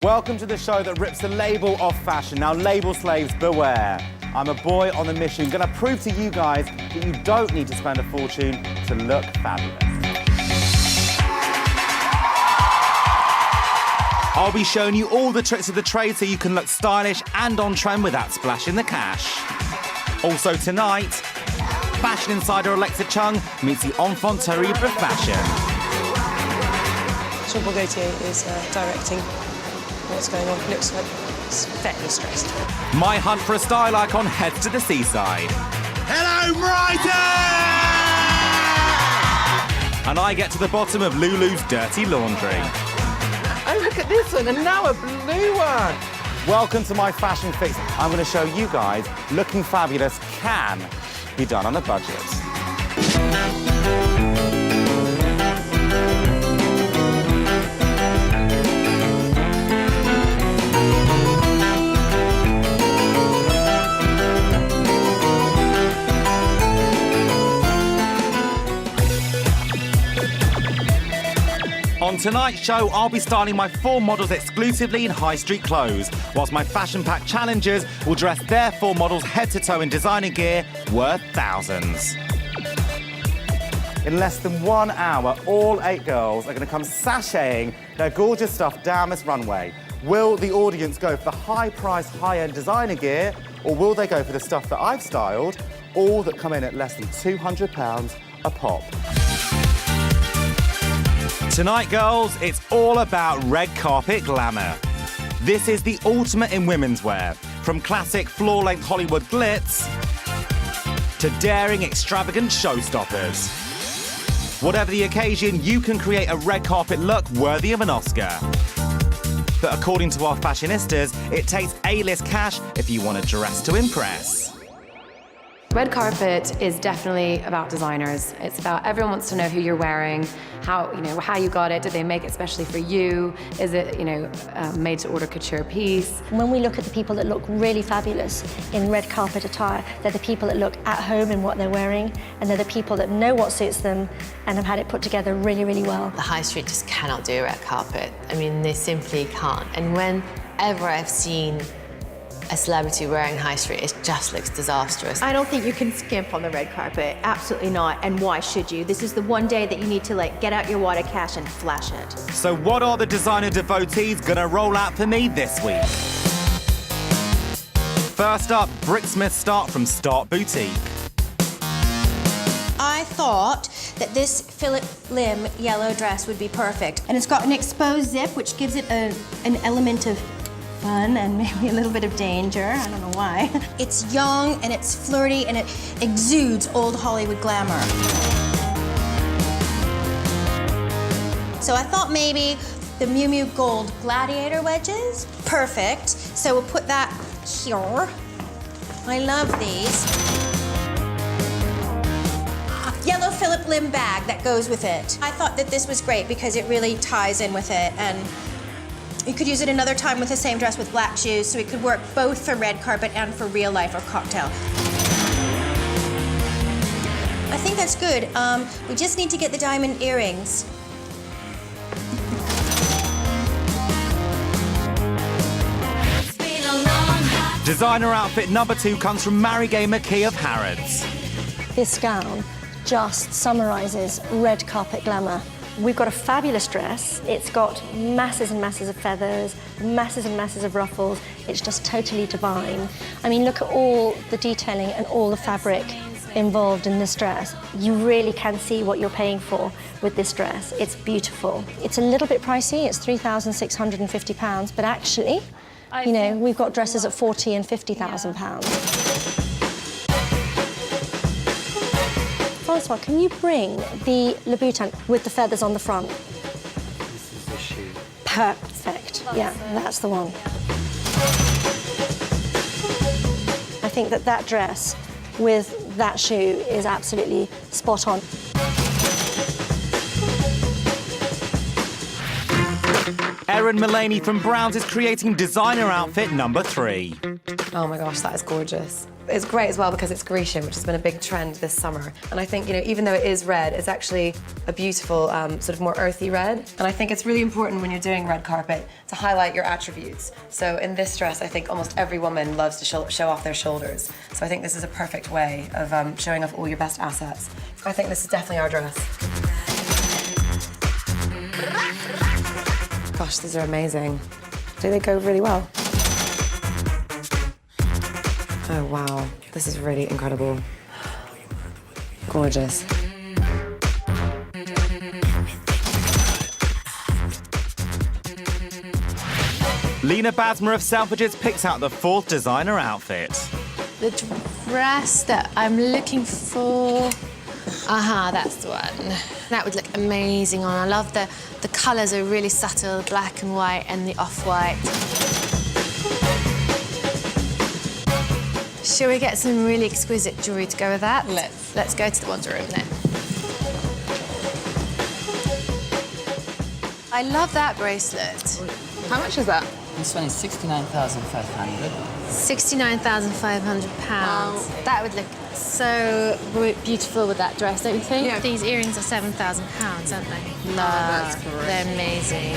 Welcome to the show that rips the label off fashion. Now, label slaves, beware. I'm a boy on a mission, gonna prove to you guys that you don't need to spend a fortune to look fabulous. I'll be showing you all the tricks of the trade so you can look stylish and on trend without splashing the cash. Also tonight, fashion insider Alexa Chung meets the enfant terrible of fashion. Jean Paul Gaultier is directing what's going on. He looks like he's fairly stressed. My hunt for a style icon heads to the seaside. Hello, Brighton! And I get to the bottom of Lulu's dirty laundry. Oh, look at this one, and now a blue one. Welcome to my fashion fix. I'm going to show you guys looking fabulous can be done on a budget. On tonight's show, I'll be styling my 4 models exclusively in high street clothes, whilst my fashion pack challengers will dress their 4 models head to toe in designer gear worth thousands. In less than 1 hour, all 8 girls are going to come sashaying their gorgeous stuff down this runway. Will the audience go for the high-priced, high-end designer gear, or will they go for the stuff that I've styled, all that come in at less than £200 a pop? Tonight, girls, it's all about red carpet glamour. This is the ultimate in women's wear, from classic floor-length Hollywood glitz to daring, extravagant showstoppers. Whatever the occasion, you can create a red carpet look worthy of an Oscar. But according to our fashionistas, it takes A-list cash if you want to dress to impress. Red carpet is definitely about designers. It's about everyone wants to know who you're wearing, how you got it. Did they make it especially for you? Is it made to order couture piece? When we look at the people that look really fabulous in red carpet attire, they're the people that look at home in what they're wearing, and they're the people that know what suits them and have had it put together really, really well. The high street just cannot do red carpet. I mean, they simply can't. And whenever I've seen a celebrity wearing high street, it just looks disastrous. I don't think you can skimp on the red carpet. Absolutely not. And why should you? This is the one day that you need to get out your wad of cash and flash it. So what are the designer devotees gonna roll out for me this week? First up, Bricksmith Start from Start Boutique. I thought that this Philip Lim yellow dress would be perfect. And it's got an exposed zip, which gives it an element of fun and maybe a little bit of danger. I don't know why. It's young and it's flirty and it exudes old Hollywood glamour. So I thought maybe the Miu Miu Gold Gladiator wedges, perfect. So we'll put that here. I love these. Yellow Philip Lim bag that goes with it. I thought that this was great because it really ties in with it, and you could use it another time with the same dress with black shoes, so it could work both for red carpet and for real life or cocktail. I think that's good. We just need to get the diamond earrings. Designer outfit number 2 comes from Marigay McKee of Harrods. This gown just summarizes red carpet glamour. We've got a fabulous dress. It's got masses and masses of feathers, masses and masses of ruffles. It's just totally divine. I mean, look at all the detailing and all the fabric involved in this dress. You really can see what you're paying for with this dress. It's beautiful. It's a little bit pricey. It's £3,650, but actually, we've got dresses at £40,000 and £50,000. Francois, can you bring the Louboutin with the feathers on the front? This is the shoe. Perfect. Yeah, that's the one. I think that dress with that shoe is absolutely spot on. Erin Mullaney from Browns is creating designer outfit number 3. Oh my gosh, that is gorgeous. It's great as well because it's Grecian, which has been a big trend this summer. And I think, you know, even though it is red, it's actually a beautiful, sort of more earthy red. And I think it's really important when you're doing red carpet to highlight your attributes. So in this dress, I think almost every woman loves to show off their shoulders. So I think this is a perfect way of showing off all your best assets. I think this is definitely our dress. Gosh, these are amazing. Do they go really well? Oh, wow. This is really incredible. Gorgeous. Lena Basmer of Selfridges picks out the 4th designer outfit. The dress that I'm looking for... Aha, that's the one. That would look amazing on. I love the colours are really subtle, black and white and the off-white. Shall we get some really exquisite jewellery to go with that? Let's go to the wonder room then. I love that bracelet. How much is that? This one is 69,500. £69,500. Wow. That would look so beautiful with that dress, don't you think? Yeah. These earrings are £7,000, aren't they? No, that's great. They're amazing.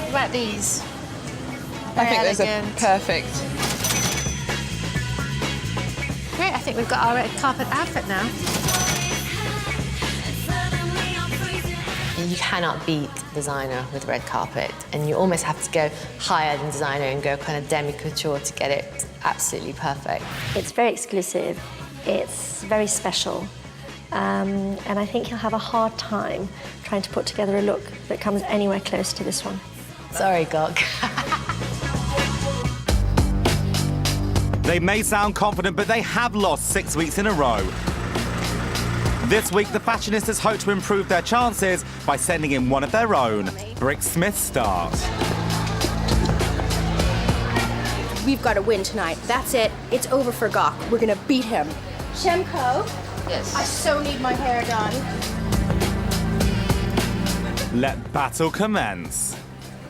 What about these? I think those are elegant. perfect. Great, I think we've got our red carpet outfit now. You cannot beat designer with red carpet, and you almost have to go higher than designer and go kind of demi-couture to get it absolutely perfect. It's very exclusive, it's very special, and I think you'll have a hard time trying to put together a look that comes anywhere close to this one. Sorry, Gok. They may sound confident, but they have lost 6 weeks in a row. This week, the fashionistas hope to improve their chances by sending in one of their own. Brick Smith start. We've got to win tonight. That's it. It's over for Gok. We're going to beat him. Shemko? Yes. I so need my hair done. Let battle commence.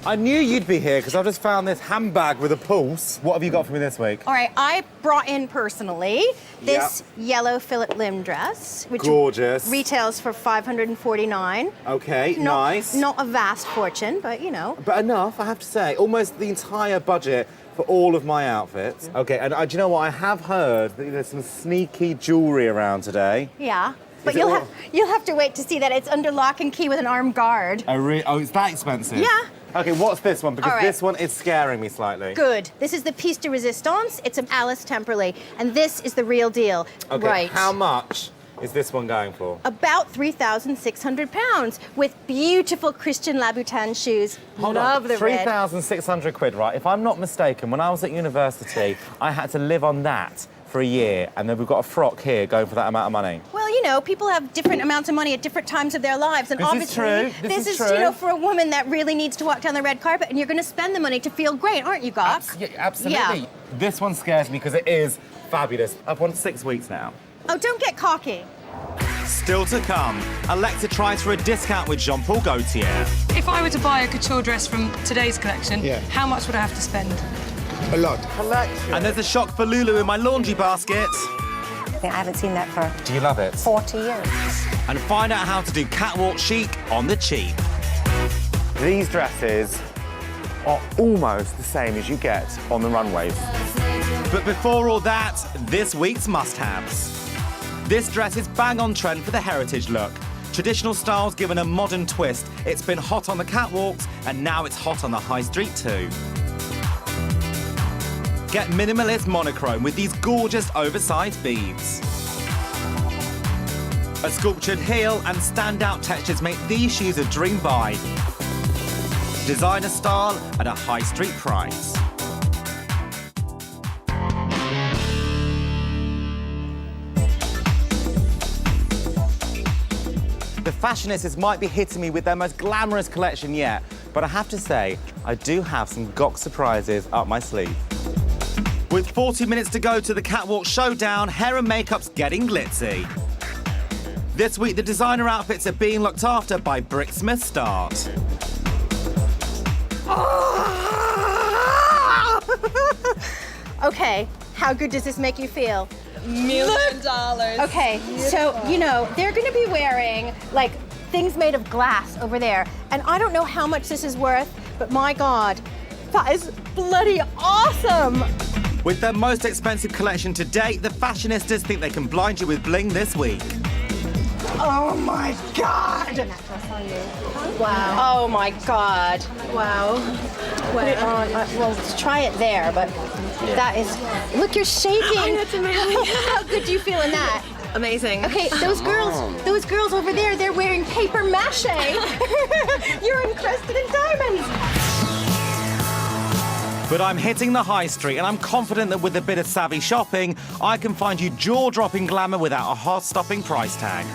I knew you'd be here because I've just found this handbag with a pulse. What have you got for me this week? All right, I brought in personally this yellow fillet limb dress, which Gorgeous. retails for $549. Okay, Not- nice. Not a vast fortune, but you know. But enough, I have to say. Almost the entire budget for all of my outfits. Okay, and do you know what? I have heard that there's some sneaky jewellery around today. Yeah. But it all- you'll have to wait to see that it's under lock and key with an armed guard. Oh, it's that expensive? Yeah. Okay, what's this one? Because All right. this one is scaring me slightly. Good. This is the piece de resistance. It's an Alice Temperley, and this is the real deal. Okay, Right. how much is this one going for? About £3,600 with beautiful Christian Louboutin shoes. Hold Love on. the red. 3,600 quid, right? If I'm not mistaken, when I was at university, I had to live on that for a year, and then we've got a frock here going for that amount of money. Well, you know, people have different amounts of money at different times of their lives, and This is obviously, true. This is you true. know, for a woman that really needs to walk down the red carpet, and you're going to spend the money to feel great, aren't you, Gok? Yeah, absolutely. Yeah. This one scares me because it is fabulous. I've won 6 weeks now. Oh, don't get cocky. Still to come, Alexa tries for a discount with Jean Paul Gaultier. If I were to buy a couture dress from today's collection, how much would I have to spend? A lot. And there's a shock for Lulu in my laundry basket. I haven't seen that for Do you love it? 40 years. And find out how to do catwalk chic on the cheap. These dresses are almost the same as you get on the runways. But before all that, this week's must-haves. This dress is bang on trend for the heritage look. Traditional styles given a modern twist. It's been hot on the catwalks, and now it's hot on the high street too. Get minimalist monochrome with these gorgeous oversized beads. A sculptured heel and standout textures make these shoes a dream buy. Designer style at a high street price. The fashionistas might be hitting me with their most glamorous collection yet, but I have to say, I do have some Gok surprises up my sleeve. With 40 minutes to go to the catwalk showdown, hair and makeup's getting glitzy. This week, the designer outfits are being looked after by Bricksmith Start. Okay, how good does this make you feel? $1 million. Okay, so, you know, they're gonna be wearing, like, things made of glass over there. And I don't know how much this is worth, but my God, that is bloody awesome! With their most expensive collection to date, the fashionistas think they can blind you with bling this week. Oh my God! Wow. Oh my God. Wow. Put it on, well, try it there, but that is, look, you're shaking. That's amazing. How good do you feel in that? Amazing. Okay, those girls over there, they're wearing paper mache. You're encrusted in diamonds. But I'm hitting the high street, and I'm confident that with a bit of savvy shopping, I can find you jaw-dropping glamour without a heart-stopping price tag.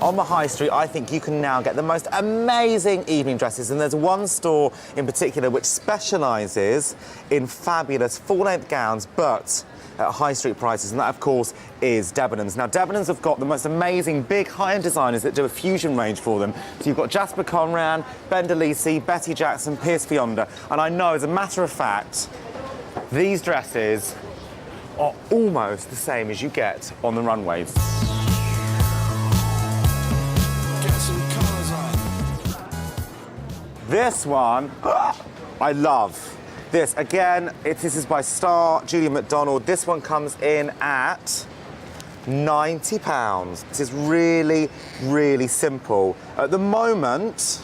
On the high street, I think you can now get the most amazing evening dresses, and there's one store in particular which specialises in fabulous full-length gowns, but at high street prices, and that, of course, is Debenhams. Now, Debenhams have got the most amazing, big, high-end designers that do a fusion range for them. So you've got Jasper Conran, Ben DeLisi, Betty Jackson, Pierce Fionda, and I know, as a matter of fact, these dresses are almost the same as you get on the runways. This one, I love. This, again, this is by Star, Julia McDonald. This one comes in at £90. This is really, really simple. At the moment,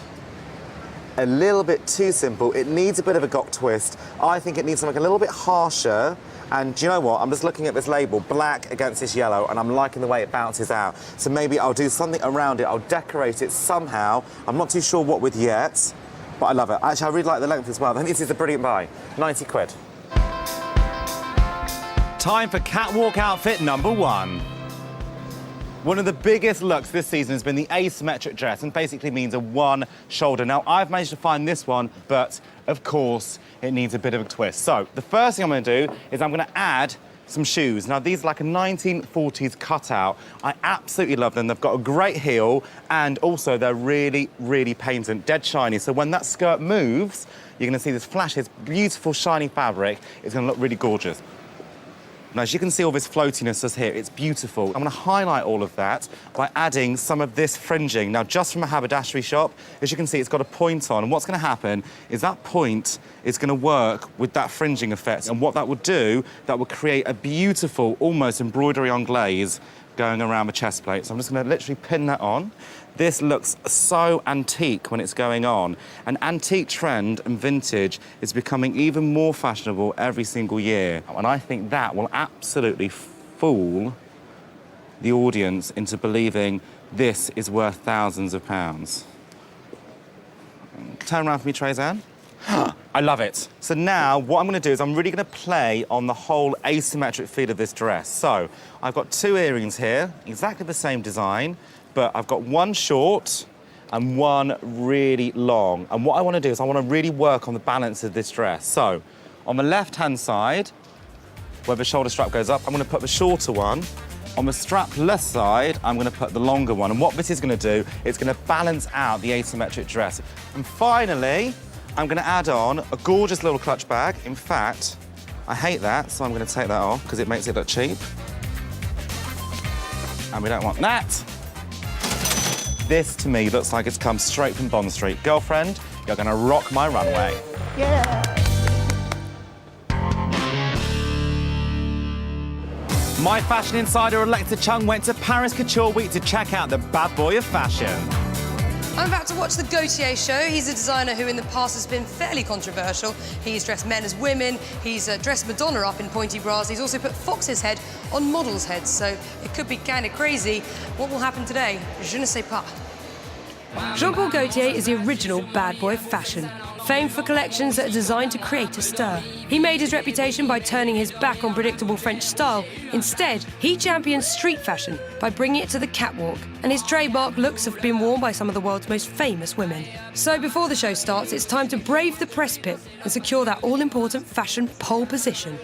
a little bit too simple. It needs a bit of a Gok twist. I think it needs something a little bit harsher. And do you know what? I'm just looking at this label, black against this yellow, and I'm liking the way it bounces out. So maybe I'll do something around it. I'll decorate it somehow. I'm not too sure what with yet. But I love it. Actually, I really like the length as well. I think this is a brilliant buy. 90 quid. Time for catwalk outfit number 1. One of the biggest looks this season has been the asymmetric dress, and basically means a one shoulder. Now, I've managed to find this one, but of course, it needs a bit of a twist. So, the first thing I'm gonna do is I'm gonna add some shoes. Now, these are like a 1940s cutout. I absolutely love them. They've got a great heel, and also they're really, really painted, dead shiny. So when that skirt moves, you're gonna see this flash, this beautiful, shiny fabric. It's gonna look really gorgeous. Now, as you can see all this floatiness is here, it's beautiful. I'm gonna highlight all of that by adding some of this fringing. Now, just from a haberdashery shop, as you can see, it's got a point on, and what's gonna happen is that point is gonna work with that fringing effect, and what that will do, that will create a beautiful, almost embroidery on glaze going around the chest plate. So I'm just gonna literally pin that on. This looks so antique when it's going on. An antique trend and vintage is becoming even more fashionable every single year. And I think that will absolutely fool the audience into believing this is worth thousands of pounds. Turn around for me, Trezan. I love it. So now, what I'm gonna do is I'm really gonna play on the whole asymmetric feel of this dress. So, I've got 2 earrings here, exactly the same design, but I've got one short and one really long. And what I wanna do is I wanna really work on the balance of this dress. So, on the left-hand side, where the shoulder strap goes up, I'm gonna put the shorter one. On the strapless side, I'm gonna put the longer one. And what this is gonna do, it's gonna balance out the asymmetric dress. And finally, I'm gonna add on a gorgeous little clutch bag. In fact, I hate that, so I'm gonna take that off because it makes it look cheap. And we don't want that. This, to me, looks like it's come straight from Bond Street. Girlfriend, you're gonna rock my runway. Yeah. My fashion insider, Alexa Chung, went to Paris Couture Week to check out the bad boy of fashion. I'm about to watch the Gaultier show. He's a designer who in the past has been fairly controversial. He's dressed men as women, he's dressed Madonna up in pointy bras, he's also put Fox's head on models' heads, so it could be kind of crazy. What will happen today? Je ne sais pas. Jean Paul Gaultier is the original bad boy of fashion, famed for collections that are designed to create a stir. He made his reputation by turning his back on predictable French style. Instead, he champions street fashion by bringing it to the catwalk, and his trademark looks have been worn by some of the world's most famous women. So before the show starts, it's time to brave the press pit and secure that all-important fashion pole position.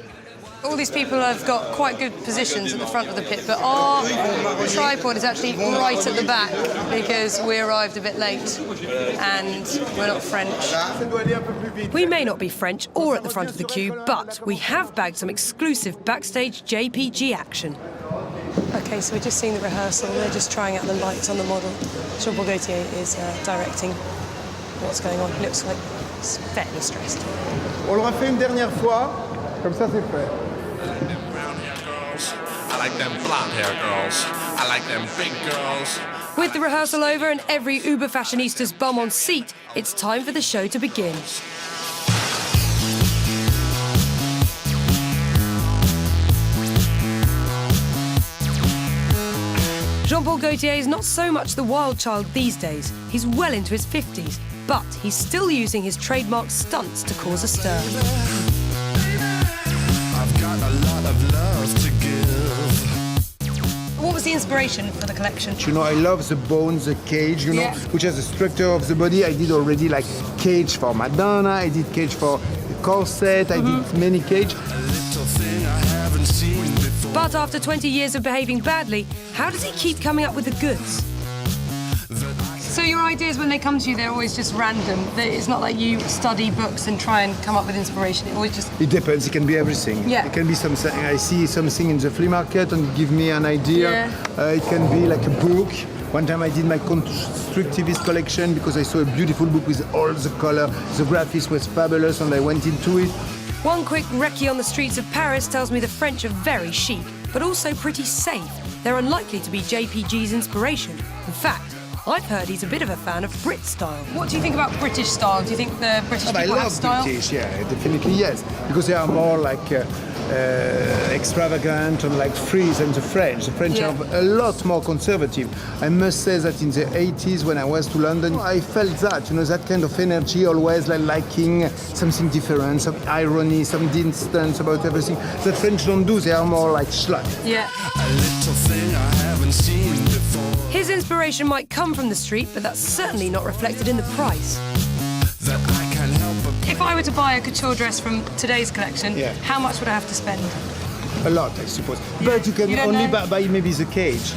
All these people have got quite good positions at the front of the pit, but our tripod is actually right at the back because we arrived a bit late and we're not French. We may not be French or at the front of the queue, but we have bagged some exclusive backstage JPG action. OK, so we're just seeing the rehearsal. They're just trying out the lights on the model. Jean Paul Gaultier is directing what's going on. He looks like he's fairly stressed. On l'aura fait une dernière fois, comme ça c'est fait. I like them blonde hair girls. I like them big girls. With the rehearsal over and every Uber fashionistas bum on seat, it's time for the show to begin. Jean Paul Gaultier is not so much the wild child these days. He's well into his 50s, but he's still using his trademark stunts to cause a stir. I've got a lot of love to give. What was the inspiration for the collection? You know, I love the bones, the cage, you know, which is the structure of the body. I did already like cage for Madonna, I did cage for the corset, I did many cage. A little thing I haven't seen before. But after 20 years of behaving badly, how does he keep coming up with the goods? So your ideas, when they come to you, they're always just random. It's not like you study books and try and come up with inspiration. It always just... It depends, it can be everything. Yeah. It can be something, I see something in the flea market and give me an idea. Yeah. It can be like a book. One time I did my constructivist collection because I saw a beautiful book with all the color. The graphics was fabulous and I went into it. One quick recce on the streets of Paris tells me the French are very chic, but also pretty safe. They're unlikely to be JPG's inspiration. In fact, I've heard he's a bit of a fan of Brit style. What do you think about British style? Do you think the British people I love have style? British, yeah, definitely yes. Because they are more like extravagant and like free than the French. The French are a lot more conservative. I must say that in the 80s when I was to London, I felt that, you know, that kind of energy, always like liking something different, some irony, some distance about everything. The French don't do, they are more like schlock. Yeah. A little thing I haven't seen before. His inspiration might come from the street, but that's certainly not reflected in the price. That I can help but If I were to buy a couture dress from today's collection, how much would I have to spend? A lot, I suppose. But you can only buy maybe the cage.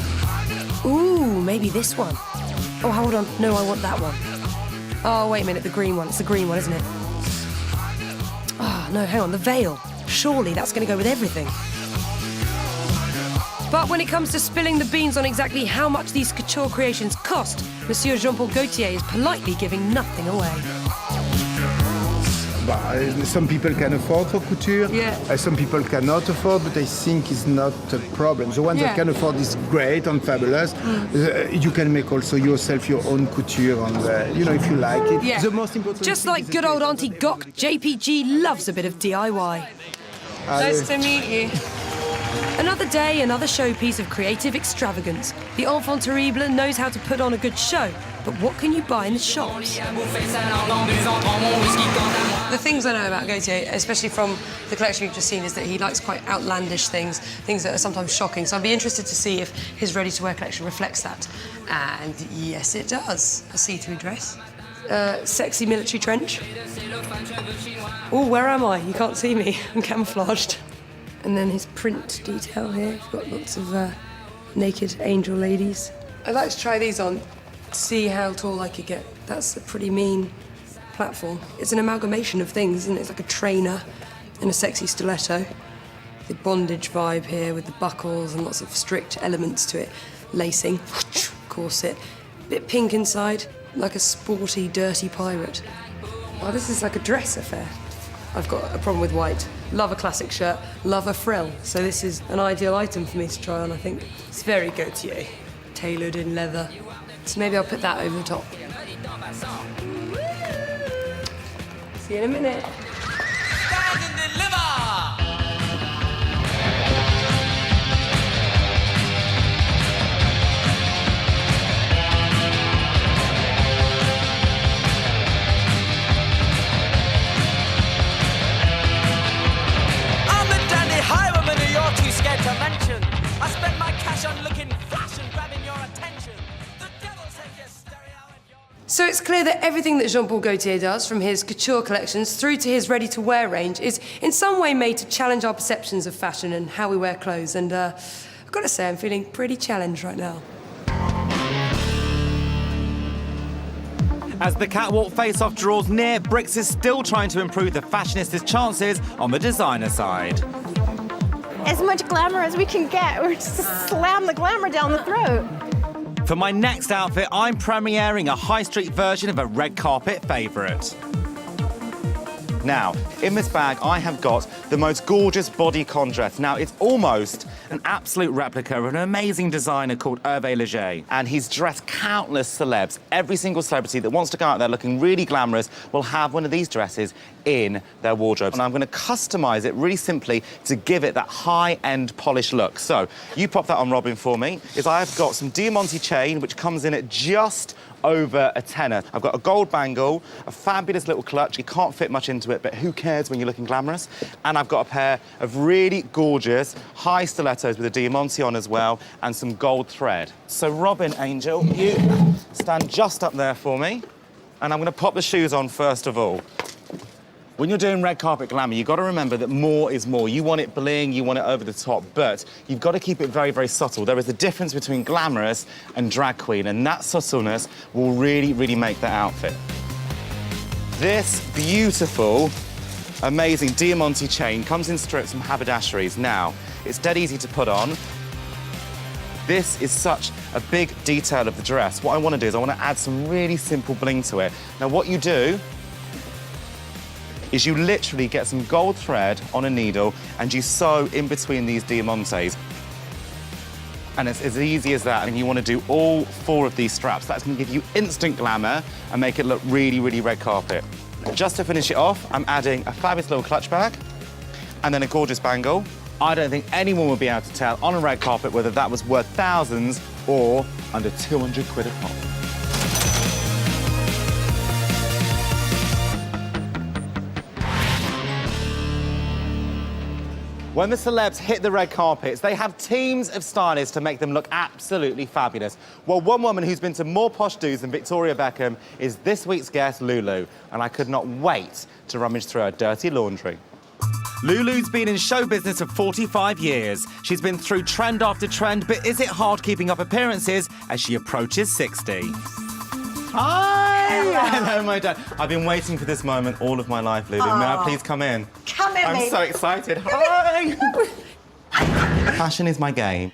Ooh, maybe this one. Oh, hold on. No, I want that one. Oh, wait a minute, the green one. It's the green one, isn't it? Oh, no, hang on, the veil. Surely that's going to go with everything. But when it comes to spilling the beans on exactly how much these couture creations cost, Monsieur Jean Paul Gaultier is politely giving nothing away. Some people can afford for couture, some people cannot afford, but I think it's not a problem. The ones that can afford is great and fabulous. You can make also yourself your own couture, and you know, if you like it. Yeah. The most important Just like good old Auntie Gok, JPG loves a bit of DIY. Nice to meet you. Another day, another showpiece of creative extravagance. The enfant terrible knows how to put on a good show, but what can you buy in the shops? The things I know about Gaultier, especially from the collection you've just seen, is that he likes quite outlandish things that are sometimes shocking. So I'd be interested to see if his ready-to-wear collection reflects that. And yes, it does. A see-through dress. Sexy military trench. Oh, where am I? You can't see me. I'm camouflaged. And then his print detail here. We've got lots of naked angel ladies. I'd like to try these on, see how tall I could get. That's a pretty mean platform. It's an amalgamation of things, isn't it? It's like a trainer and a sexy stiletto. The bondage vibe here with the buckles and lots of strict elements to it. Lacing, corset, a bit pink inside, like a sporty, dirty pirate. Oh, this is like a dress affair. I've got a problem with white. Love a classic shirt, love a frill. So this is an ideal item for me to try on, I think. It's very Gaultier, tailored in leather. So maybe I'll put that over the top. See you in a minute. Stand and deliver! To mention, I spend my cash on looking fresh and grabbing your attention. The devil sent your stereo and your... So it's clear that everything that Jean Paul Gaultier does, from his couture collections through to his ready-to-wear range, is in some way made to challenge our perceptions of fashion and how we wear clothes. And I've got to say, I'm feeling pretty challenged right now. As the catwalk face-off draws near, Brix is still trying to improve the fashionistas' chances on the designer side. As much glamour as we can get. We're just slam the glamour down the throat. For my next outfit, I'm premiering a high street version of a red carpet favourite. Now, in this bag, I have got the most gorgeous bodycon dress. Now, it's almost an absolute replica of an amazing designer called Hervé Leger. And he's dressed countless celebs. Every single celebrity that wants to go out there looking really glamorous will have one of these dresses in their wardrobe. And I'm going to customise it really simply to give it that high-end polished look. So, you pop that on, Robin, for me. I've got some Diamante chain, which comes in at just over a tenner. I've got a gold bangle, a fabulous little clutch. You can't fit much into it, but who cares when you're looking glamorous? And I've got a pair of really gorgeous high stilettos with a Diamante on as well, and some gold thread. So Robin, Angel, you stand just up there for me, and I'm going to pop the shoes on first of all. When you're doing red carpet glamour, you've got to remember that more is more. You want it bling, you want it over the top, but you've got to keep it very, very subtle. There is a difference between glamorous and drag queen, and that subtleness will really, really make that outfit. This beautiful, amazing Diamante chain comes in strips from haberdasheries. Now, it's dead easy to put on. This is such a big detail of the dress. What I want to do is I want to add some really simple bling to it. Now, what you do is you literally get some gold thread on a needle and you sew in between these diamantes. And it's as easy as that, and you want to do all 4 of these straps. That's going to give you instant glamour and make it look really, really red carpet. Just to finish it off, I'm adding a fabulous little clutch bag and then a gorgeous bangle. I don't think anyone would be able to tell on a red carpet whether that was worth thousands or under 200 quid a pop. When the celebs hit the red carpets, they have teams of stylists to make them look absolutely fabulous. Well, one woman who's been to more posh dues than Victoria Beckham is this week's guest, Lulu, and I could not wait to rummage through her dirty laundry. Lulu's been in show business for 45 years. She's been through trend after trend, but is it hard keeping up appearances as she approaches 60? Hi! Hello, my dad. I've been waiting for this moment all of my life, Lulu. May I please come in? Come in, I'm so excited. Hi! Fashion is my game.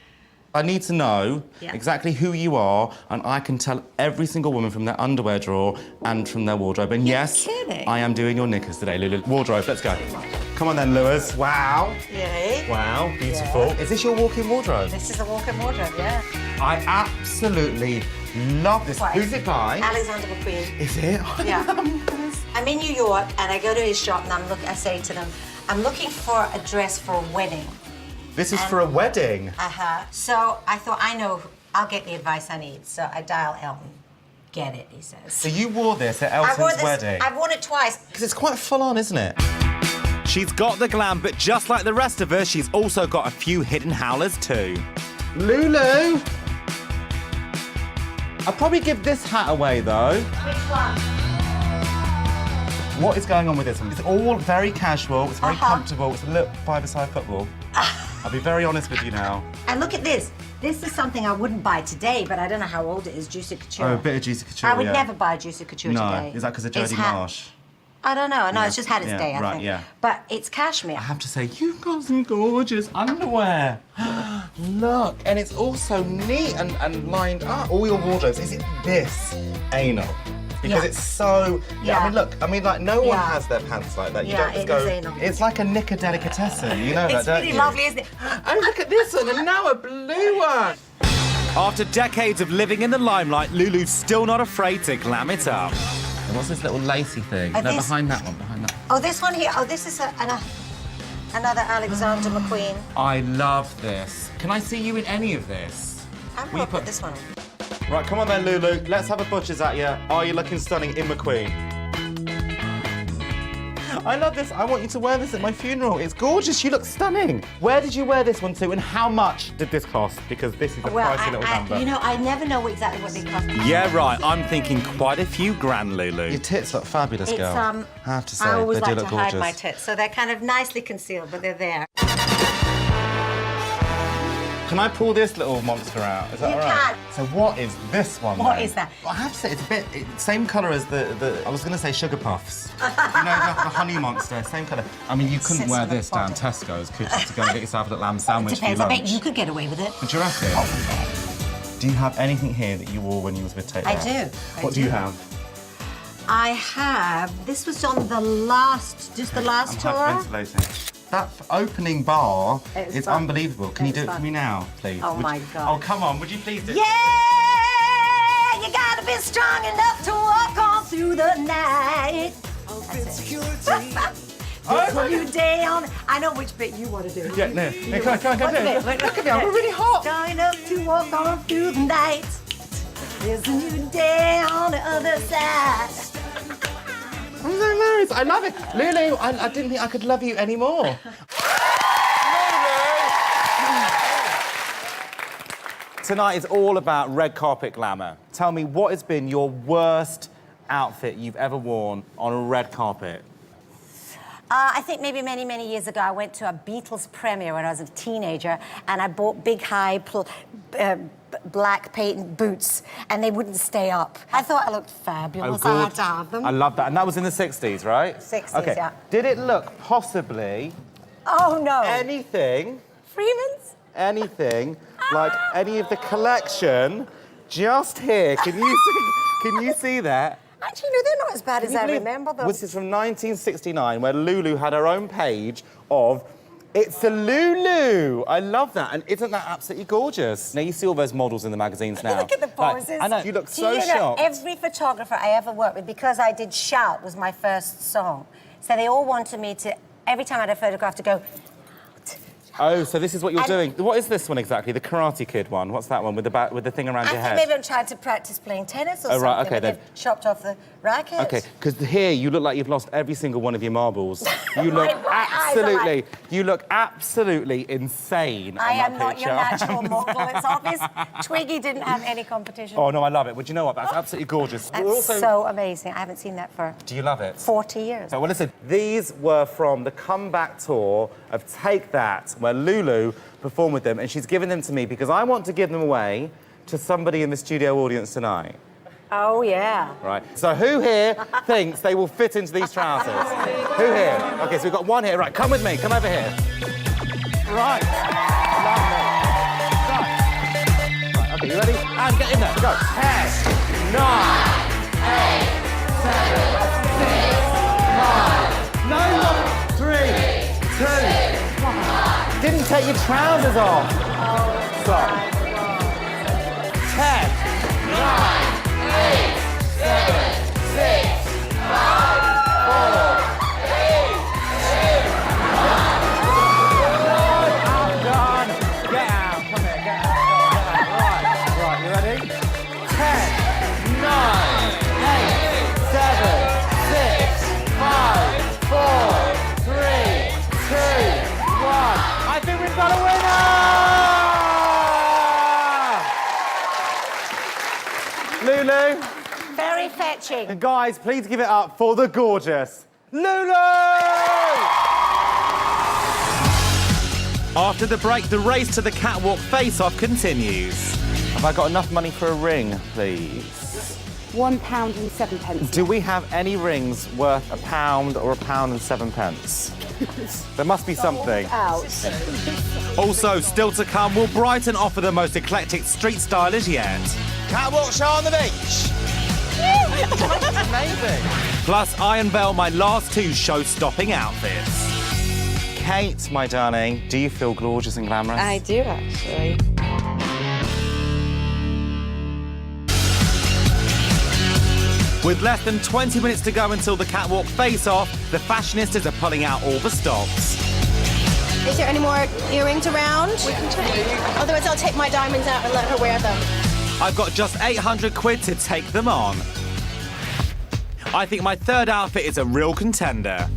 I need to know exactly who you are, and I can tell every single woman from their underwear drawer and from their wardrobe. And yes, I am doing your knickers today, Lulu. Wardrobe, let's go. Come on then, Lewis. Wow. Yay. Wow, beautiful. Yeah. Is this your walk-in wardrobe? This is a walk-in wardrobe, yeah. I absolutely love this. What? Who's it by? Alexander McQueen. Is it? Yeah. I'm in New York and I go to his shop and I say to them, I'm looking for a dress for a wedding. This is for a wedding? Uh-huh. So I thought, I know, I'll get the advice I need. So I dial Elton. Get it, he says. So you wore this at Elton's wedding? I've worn it twice. Because it's quite full on, isn't it? She's got the glam, but just like the rest of us, she's also got a few hidden howlers too. Lulu! I'll probably give this hat away, though. Which one? What is going on with this one? It's all very casual, it's very comfortable, it's a look five-a-side football. I'll be very honest with you now. And look at this. This is something I wouldn't buy today, but I don't know how old it is, Juicy Couture. Oh, a bit of Juicy Couture, I would never buy Juicy Couture today. No, is that because of Jodie Marsh? I don't know. No, it's just had its day, I think. Yeah. But it's cashmere. I have to say, you've got some gorgeous underwear. Look, and it's also neat and lined up. All your wardrobes, is it this anal? Because it's so... Yeah, I mean, look, like, no one has their pants like that. You don't just go... Anal. It's like a knicker delicatessen, you know that, don't you? It's really lovely, isn't it? Oh, look at this one, and now a blue one. After decades of living in the limelight, Lulu's still not afraid to glam it up. And what's this little lacy thing? No, behind that one, behind that one. Oh, this one here. Oh, this is another Alexander McQueen. I love this. Can I see you in any of this? I'm going to put this one on. Right, come on then, Lulu. Let's have a butcher's at you. Are you looking stunning in McQueen? I love this. I want you to wear this at my funeral. It's gorgeous. You look stunning. Where did you wear this one to, and how much did this cost? Because this is a pricey little number. You know, I never know exactly what they cost. Yeah, right. I'm thinking quite a few grand, Lulu. Your tits look fabulous, girl. I have to say, I always they do like look to hide gorgeous. my tits, so they're kind of nicely concealed, but they're there. Can I pull this little monster out? Is that all right? So what is this one? What is that? I have to say, it's a bit same colour as the. I was going to say Sugar Puffs. You know, the honey monster, same colour. I mean, you couldn't wear this down Tesco's, could you, to go and get yourself a little lamb sandwich for your Depends. I lunch? bet you could get away with it. Do you reckon? Do you have anything here that you wore when you was with Tate? I do. What do you have? I have. This was on the last, just the last tour. Hyperventilating. That opening bar is fun. unbelievable. Can you do it for me now, please? Oh, my God. Oh, come on. Would you please do it? Yeah, you gotta be strong enough to walk on through the night. That's a new day on. I know which bit you want to do. Yeah, no. Come on, do it. Look at me, I'm really hot. Strong enough to walk on through the night. There's a new day on the other side. I'm so embarrassed. I love it. Lulu, I didn't think I could love you anymore. Tonight is all about red carpet glamour. Tell me, what has been your worst outfit you've ever worn on a red carpet? I think maybe many, many years ago, I went to a Beatles premiere when I was a teenager, and I bought big, high, black patent boots, and they wouldn't stay up. I thought I looked fabulous. I had to have them. I love that. And that was in the 60s, right? 60s, okay. yeah. Did it look possibly... Oh, no. Anything... Freeman's? Anything like any of the collection just here. Can you see that? Actually, no, they're not as bad as I remember them. This is from 1969, where Lulu had her own page of It's a Lulu. I love that. And isn't that absolutely gorgeous? Now, you see all those models in the magazines now. Look at the poses. I know. You look so you shocked. know, every photographer I ever worked with, because I did Shout, was my first song. So they all wanted me to, every time I had a photograph, to go... Oh, so this is what you're doing. What is this one exactly? The Karate Kid one? What's that one with the thing around your head? I think maybe I'm trying to practice playing tennis or something. Right, okay, then. They've chopped off the racket. Okay, because here you look like you've lost every single one of your marbles. You look absolutely, you look absolutely insane. I am not your natural model. It's obvious Twiggy didn't have any competition. Oh no, I love it. But you know what? That's absolutely gorgeous. That's so amazing. I haven't seen that for. Do you love it? 40 years. So, well, listen. These were from the comeback tour of Take That, where Lulu performed with them, and she's given them to me because I want to give them away to somebody in the studio audience tonight. Oh, yeah. Right. So who here thinks they will fit into these trousers? Who here? OK, so we've got one here. Right, come with me. Come over here. Right. Lovely. Right, OK, you ready? And get in there. Go. 10, 9, 8, 7, 6, 5. No, 3, 2, 1. Didn't take your trousers off. So. 10, 9, 8, 7, 6, 5, 4, 3, 2, 1. I'm done. Get out. Come here. Get out. Right. You ready? 10, 9, 8, 7, 6, 5, 4, 3, 2, 1. I think we've got a winner! Lulu. Very fetching. And guys, please give it up for the gorgeous Lulu! After the break, the race to the catwalk face-off continues. Have I got enough money for a ring, please? £1 and 7 pence. Do we have any rings worth £1 or £1 and 7 pence? There must be something. Also, still to come, will Brighton offer the most eclectic street stylers yet? Catwalk show on the beach! That's amazing. Plus, I unveil my last two show-stopping outfits. Kate, my darling, do you feel gorgeous and glamorous? I do, actually. With less than 20 minutes to go until the catwalk face-off, the fashionistas are pulling out all the stops. Is there any more earrings around? We can check. Otherwise, I'll take my diamonds out and let her wear them. I've got just 800 quid to take them on. I think my third outfit is a real contender.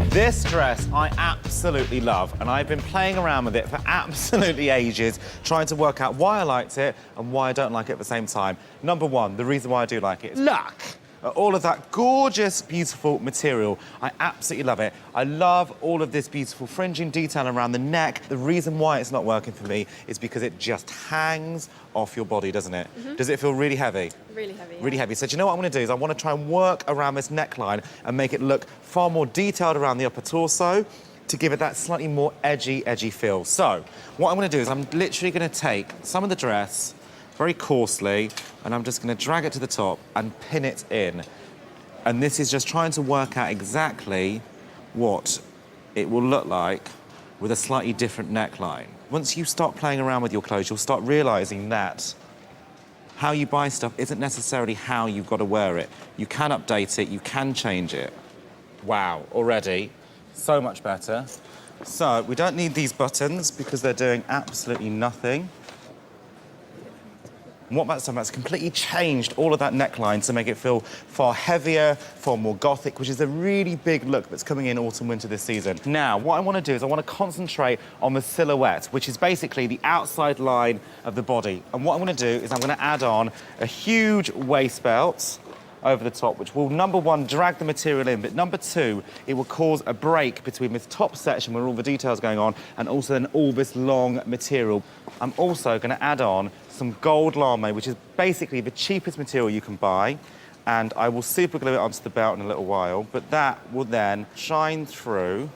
This dress I absolutely love, and I've been playing around with it for absolutely ages, trying to work out why I liked it and why I don't like it at the same time. Number one, the reason why I do like it is look at all of that gorgeous, beautiful material. I absolutely love it. I love all of this beautiful fringing detail around the neck. The reason why it's not working for me is because it just hangs off your body, doesn't it? Does it feel really heavy? Really heavy. Really heavy. So do you know what I'm going to do is I want to try and work around this neckline and make it look far more detailed around the upper torso to give it that slightly more edgy feel. So what I'm going to do is I'm literally going to take some of the dress very coarsely, and I'm just going to drag it to the top and pin it in. And this is just trying to work out exactly what it will look like with a slightly different neckline. Once you start playing around with your clothes, you'll start realising that how you buy stuff isn't necessarily how you've got to wear it. You can update it, you can change it. Wow, already, so much better. So we don't need these buttons because they're doing absolutely nothing. And what that's done, that's completely changed all of that neckline to make it feel far heavier, far more gothic, which is a really big look that's coming in autumn-winter this season. Now, what I want to do is I want to concentrate on the silhouette, which is basically the outside line of the body. And what I'm going to do is I'm going to add on a huge waist belt over the top, which will, number one, drag the material in, but number two, it will cause a break between this top section where all the detail's going on and also then all this long material. I'm also going to add on some gold lame, which is basically the cheapest material you can buy, and I will super glue it onto the belt in a little while, but that will then shine through.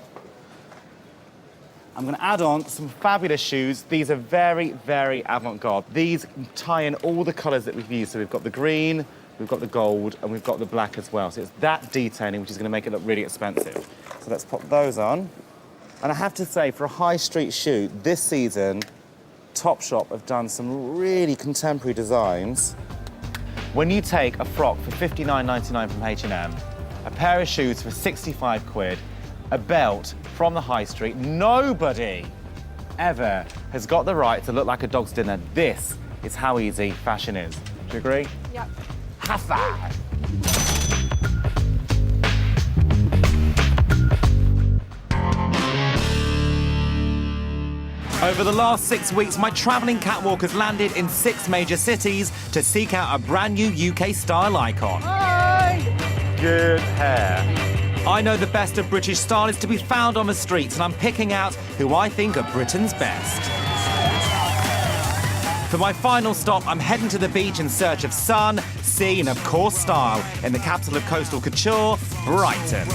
I'm going to add on some fabulous shoes. These are very, very avant-garde. These tie in all the colours that we've used. So we've got the green, we've got the gold, and we've got the black as well. So it's that detailing which is going to make it look really expensive. So let's pop those on. And I have to say, for a high street shoot, this season, Topshop have done some really contemporary designs. When you take a frock for £59.99 from H&M, a pair of shoes for 65 quid, a belt from the high street, nobody ever has got the right to look like a dog's dinner. This is how easy fashion is. Do you agree? Yep. High five! Over the last 6 weeks, my travelling catwalk has landed in 6 major cities to seek out a brand new UK style icon. Hi! Good hair. I know the best of British style is to be found on the streets, and I'm picking out who I think are Britain's best. For my final stop, I'm heading to the beach in search of sun, sea, and of course style in the capital of coastal couture, Brighton.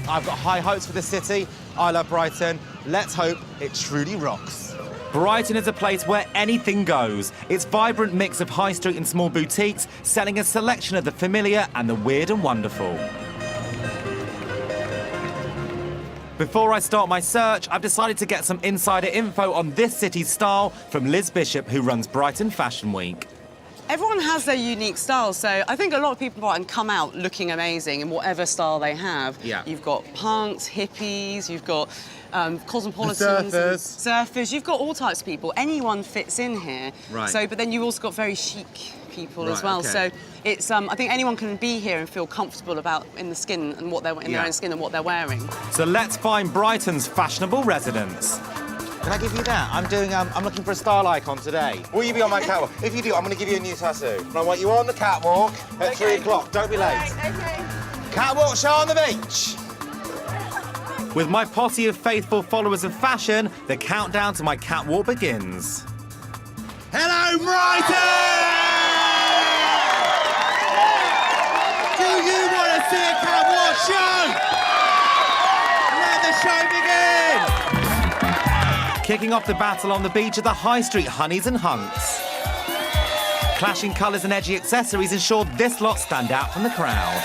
I've got high hopes for this city. I love Brighton. Let's hope it truly rocks. Brighton is a place where anything goes. Its vibrant mix of high street and small boutiques, selling a selection of the familiar and the weird and wonderful. Before I start my search, I've decided to get some insider info on this city's style from Liz Bishop, who runs Brighton Fashion Week. Everyone has their unique style, so I think a lot of people come out looking amazing in whatever style they have. Yeah. You've got punks, hippies, you've got cosmopolitans, surfers. You've got all types of people. Anyone fits in here. Right. So, but then you've also got very chic people as Right, well. okay. So it's I think anyone can be here and feel comfortable about in the skin and what they're in their own skin and what they're wearing. So let's find Brighton's fashionable residents. Can I give you that? I'm looking for a style icon today. Will you be on my catwalk? If you do, I'm going to give you a new tattoo. And I want you on the catwalk at 3 o'clock. Don't be late. Okay. Catwalk show on the beach. With my posse of faithful followers of fashion, the countdown to my catwalk begins. Hello, Brighton! Do you want to see a catwalk show? Let the show begin! Kicking off the battle on the beach are the high street honeys and hunks. Clashing colours and edgy accessories ensure this lot stand out from the crowd.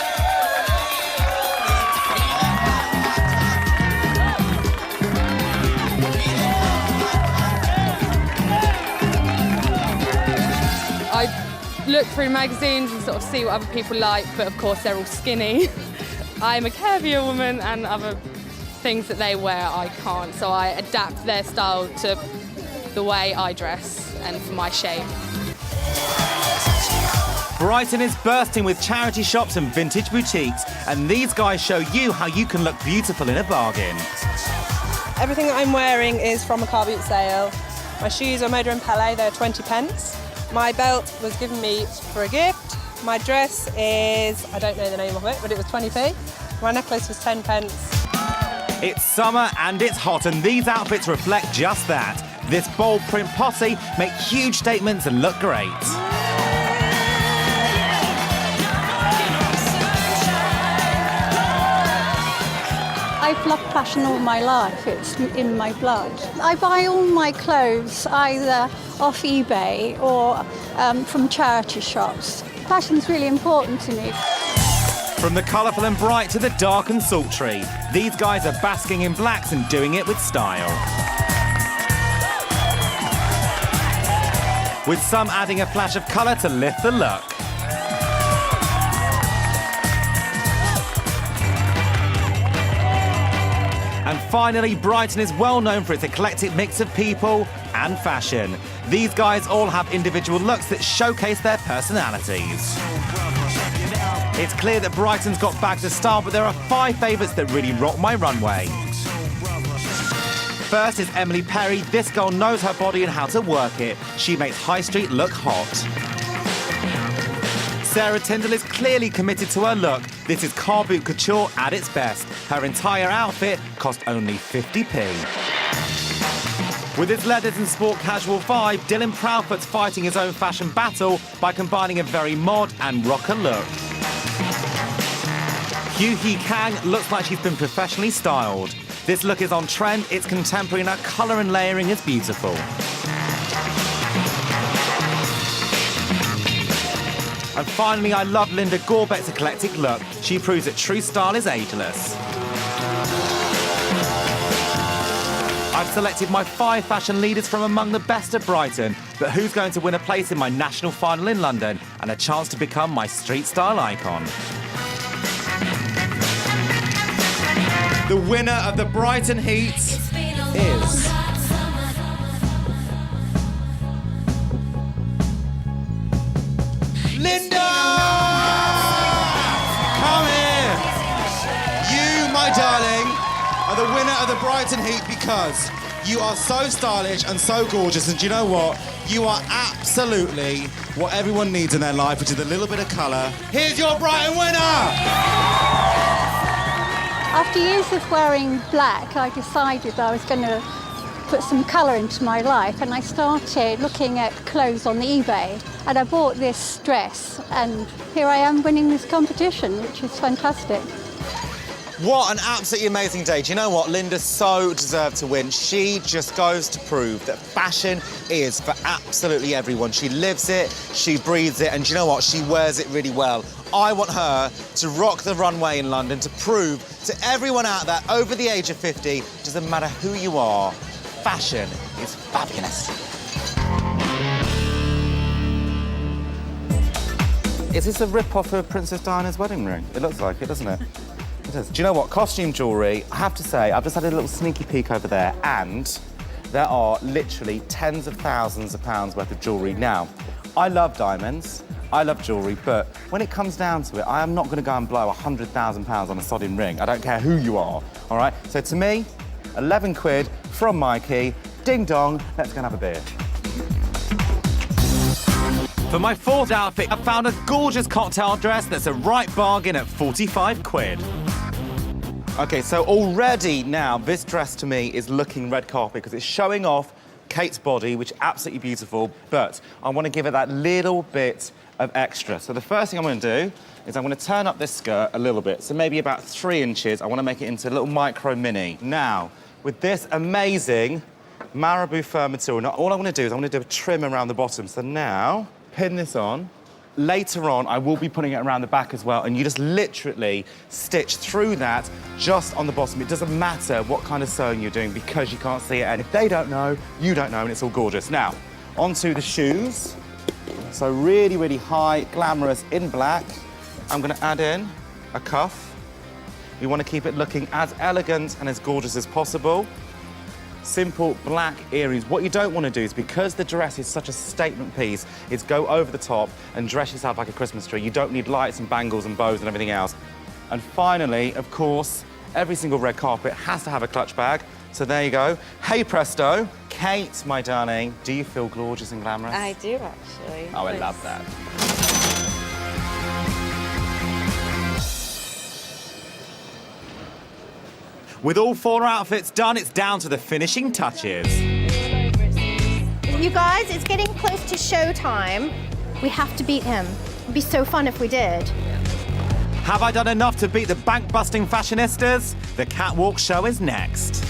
I look through magazines and sort of see what other people like, but of course they're all skinny. I'm a curvier woman, and other things that they wear I can't, so I adapt their style to the way I dress and for my shape. Brighton is bursting with charity shops and vintage boutiques, and these guys show you how you can look beautiful in a bargain. Everything that I'm wearing is from a car boot sale. My shoes are Moda and Pele, they're 20 pence. My belt was given me for a gift. My dress is, I don't know the name of it, but it was 20p. My necklace was 10 pence. It's summer and it's hot, and these outfits reflect just that. This bold print posse make huge statements and look great. I've loved fashion all my life. It's in my blood. I buy all my clothes either off eBay or from charity shops. Fashion's really important to me. From the colourful and bright to the dark and sultry, these guys are basking in blacks and doing it with style. With some adding a flash of colour to lift the look. And finally, Brighton is well known for its eclectic mix of people and fashion. These guys all have individual looks that showcase their personalities. It's clear that Brighton's got bags of style, but there are 5 favourites that really rock my runway. First is Emily Perry. This girl knows her body and how to work it. She makes High Street look hot. Sarah Tyndall is clearly committed to her look. This is car boot couture at its best. Her entire outfit cost only 50p. With its leathers and sport casual vibe, Dylan Proudfoot's fighting his own fashion battle by combining a very mod and rocker look. Hugh Hee Kang looks like she's been professionally styled. This look is on trend, it's contemporary, and her colour and layering is beautiful. And finally, I love Linda Gorbeck's eclectic look. She proves that true style is ageless. I've selected my 5 fashion leaders from among the best at Brighton, but who's going to win a place in my national final in London and a chance to become my street style icon? The winner of the Brighton Heat is... Linda! Come here! You, my darling, are the winner of the Brighton Heat because you are so stylish and so gorgeous, and do you know what? You are absolutely what everyone needs in their life, which is a little bit of colour. Here's your Brighton winner! After years of wearing black, I decided I was going to put some colour into my life, and I started looking at clothes on the eBay, and I bought this dress, and here I am winning this competition, which is fantastic. What an absolutely amazing day. Do you know what? Linda so deserved to win. She just goes to prove that fashion is for absolutely everyone. She lives it, she breathes it, and do you know what? She wears it really well. I want her to rock the runway in London to prove to everyone out there over the age of 50, doesn't matter who you are, fashion is fabulous. Is this a rip-off of Princess Diana's wedding ring? It looks like it, doesn't it? It is. Do you know what? Costume jewellery, I have to say, I've just had a little sneaky peek over there, and there are literally tens of thousands of pounds worth of jewellery. Now, I love diamonds, I love jewellery, but when it comes down to it, I am not going to go and blow £100,000 on a sodding ring. I don't care who you are, all right? So to me, 11 quid from Mikey, ding dong, let's go and have a beer. For my 4th outfit, I found a gorgeous cocktail dress that's a right bargain at 45 quid. Okay, so already now, this dress to me is looking red carpet because it's showing off Kate's body, which is absolutely beautiful, but I want to give it that little bit of extra. So the first thing I'm going to do is I'm going to turn up this skirt a little bit, so maybe about 3 inches. I want to make it into a little micro mini. Now, with this amazing Marabou fur material, now all I want to do is I'm going to do a trim around the bottom. So now, pin this on. Later on, I will be putting it around the back as well, and you just literally stitch through that just on the bottom. It doesn't matter what kind of sewing you're doing because you can't see it, and if they don't know, you don't know, and it's all gorgeous. Now, onto the shoes. So really, really high, glamorous in black. I'm going to add in a cuff. You want to keep it looking as elegant and as gorgeous as possible. simple black earrings. What you don't want to do is, because the dress is such a statement piece, is go over the top and dress yourself like a Christmas tree. You don't need lights and bangles and bows and everything else. And finally, of course, every single red carpet has to have a clutch bag. So there you go. Hey presto. Kate, my darling, do you feel gorgeous and glamorous? I do, actually. Oh, I love that. With all 4 outfits done, it's down to the finishing touches. You guys, it's getting close to showtime. We have to beat him. It'd be so fun if we did. Have I done enough to beat the bank-busting fashionistas? The catwalk show is next.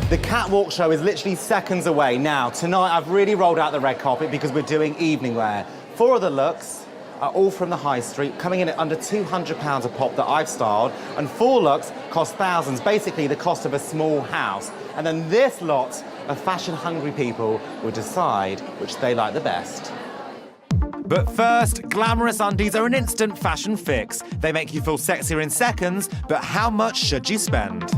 The catwalk show is literally seconds away. Now, tonight I've really rolled out the red carpet because we're doing evening wear. 4 of the looks are all from the high street, coming in at under £200 a pop that I've styled, and 4 looks cost thousands, basically the cost of a small house. And then this lot of fashion-hungry people will decide which they like the best. But first, glamorous undies are an instant fashion fix. They make you feel sexier in seconds, but how much should you spend?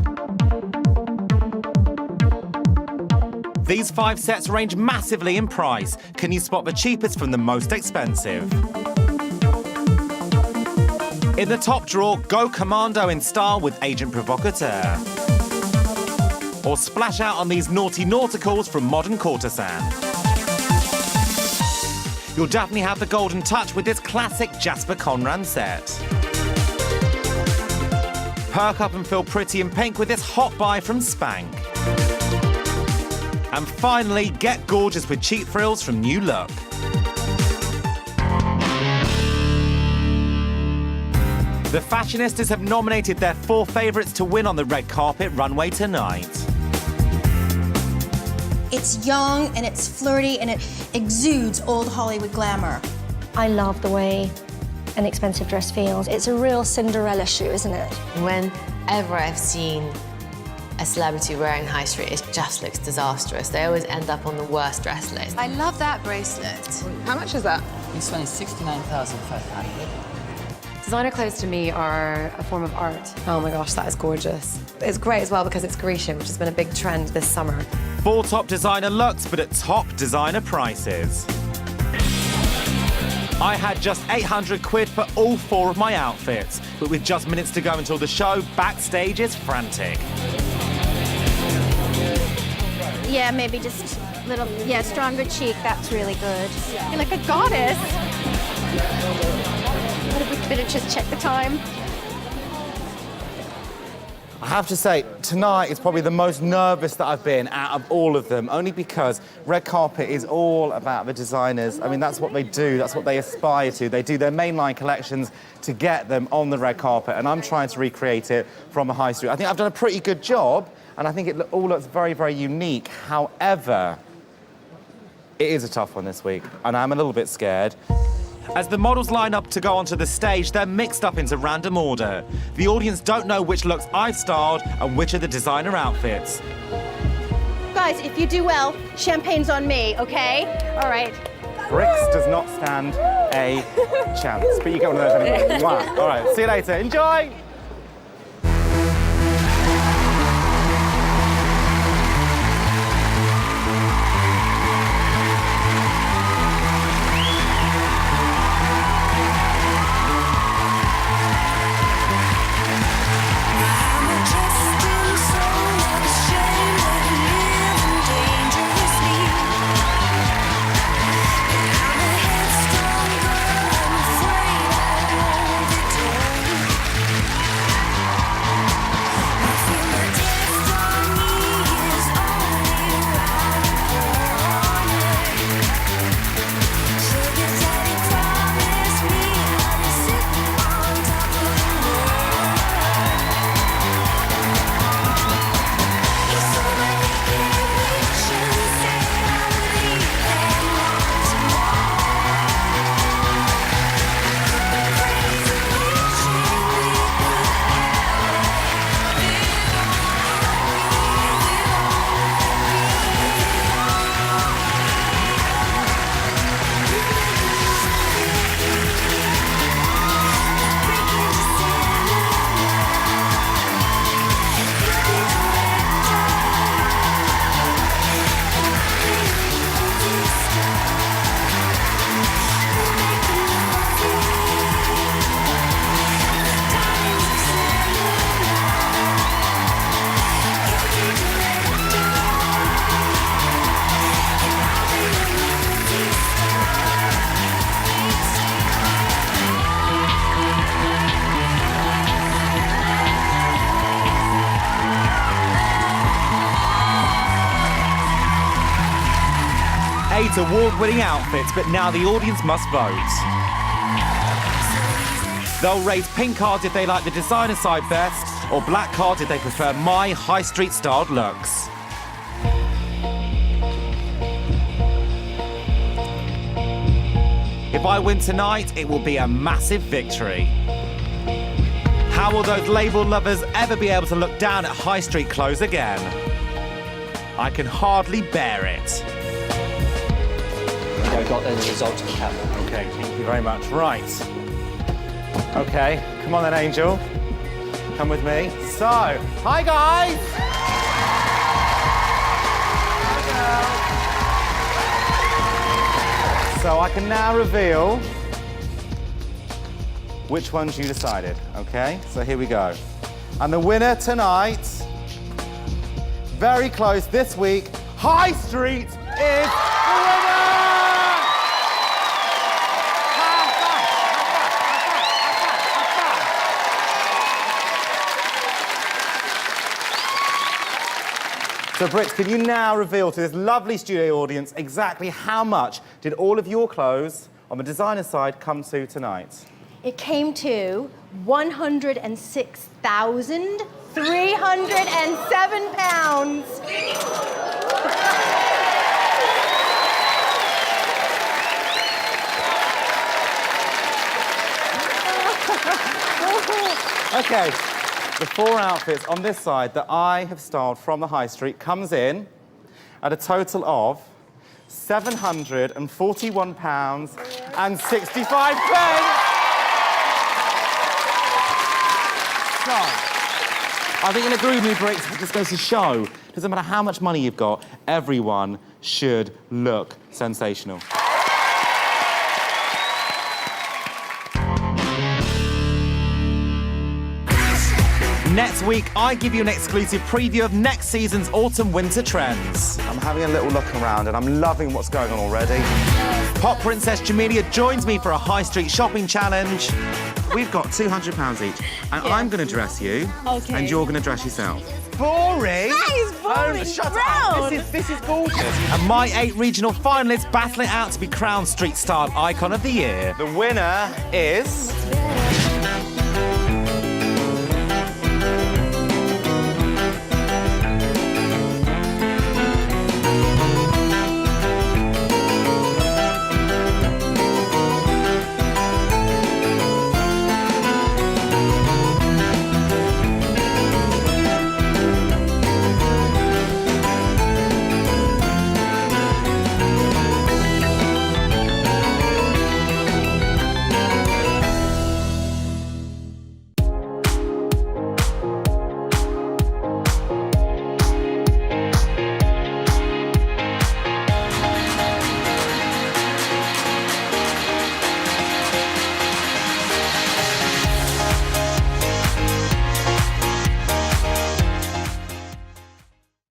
These 5 sets range massively in price. Can you spot the cheapest from the most expensive? In the top drawer, go commando in style with Agent Provocateur. Or splash out on these naughty nauticals from Modern Courtesan. You'll definitely have the golden touch with this classic Jasper Conran set. Perk up and feel pretty in pink with this hot buy from Spank. And finally, get gorgeous with cheap frills from New Look. The fashionistas have nominated their 4 favourites to win on the red carpet runway tonight. It's young and it's flirty and it exudes old Hollywood glamour. I love the way an expensive dress feels. It's a real Cinderella shoe, isn't it? Whenever I've seen a celebrity wearing high street, it just looks disastrous. They always end up on the worst dress list. I love that bracelet. How much is that? This one is 69,500. Designer clothes to me are a form of art. Oh my gosh, that is gorgeous. It's great as well because it's Grecian, which has been a big trend this summer. 4 top designer looks, but at top designer prices. I had just 800 quid for all 4 of my outfits, but with just minutes to go until the show, Backstage is frantic. Yeah, maybe just a little, stronger cheek. That's really good. You're like a goddess. Better just check the time. I have to say, tonight is probably the most nervous that I've been out of all of them, only because red carpet is all about the designers. I mean, that's what they do, that's what they aspire to. They do their mainline collections to get them on the red carpet, and I'm trying to recreate it from a high street. I think I've done a pretty good job, and I think it all looks very, very unique. However, it is a tough one this week, and I'm a little bit scared. As the models line up to go onto the stage, they're mixed up into random order. The audience don't know which looks I've styled and which are the designer outfits. Guys, if you do well, champagne's on me, okay? All right. Bricks does not stand a chance, but you get one of those anyway. Mwah. All right, see you later. Enjoy! 8 award-winning outfits, but now the audience must vote. They'll raise pink cards if they like the designer side best, or black cards if they prefer my high street styled looks. If I win tonight, it will be a massive victory. How will those label lovers ever be able to look down at high street clothes again? I can hardly bear it. I got the results of the catwalk. Okay, thank you very much. Right. Okay, come on then, Angel. Come with me. So, hi guys! So I can now reveal which ones you decided, okay? So here we go. And the winner tonight, very close this week, High Street is the winner! So Brits, can you now reveal to this lovely studio audience exactly how much did all of your clothes on the designer side come to tonight? It came to £106,307. Okay, the 4 outfits on this side that I have styled from the high street comes in at a total of £741.65. So, I think in a groove mood break, it just goes to show, doesn't matter how much money you've got, everyone should look sensational. Next week, I give you an exclusive preview of next season's autumn-winter trends. I'm having a little look around and I'm loving what's going on already. Pop Princess Jamelia joins me for a high street shopping challenge. We've got £200 each, and I'm going to dress you, and you're going to dress yourself. Boring! That is boring. Oh, shut up. This is gorgeous. And my 8 regional finalists battle it out to be crowned street style icon of the year. The winner is